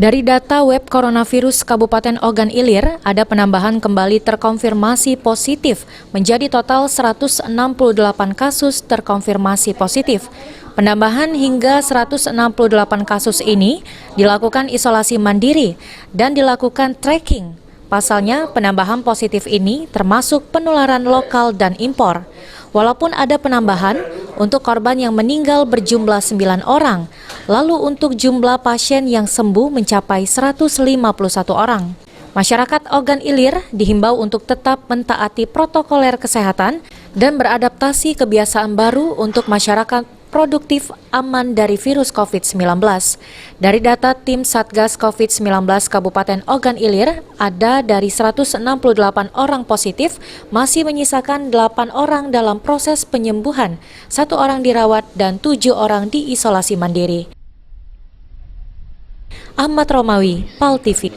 Dari data web coronavirus Kabupaten Ogan Ilir, ada penambahan kembali terkonfirmasi positif menjadi total 168 kasus terkonfirmasi positif. Penambahan hingga 168 kasus ini dilakukan isolasi mandiri dan dilakukan tracking. Pasalnya, penambahan positif ini termasuk penularan lokal dan impor. Walaupun ada penambahan, untuk korban yang meninggal berjumlah 9 orang, lalu untuk jumlah pasien yang sembuh mencapai 151 orang. Masyarakat Ogan Ilir dihimbau untuk tetap mentaati protokoler kesehatan dan beradaptasi kebiasaan baru untuk masyarakat produktif aman dari virus COVID-19. Dari data tim Satgas COVID-19 Kabupaten Ogan Ilir, ada dari 168 orang positif, masih menyisakan 8 orang dalam proses penyembuhan, 1 orang dirawat dan 7 orang diisolasi mandiri. Ahmad Romawi, PAL TV.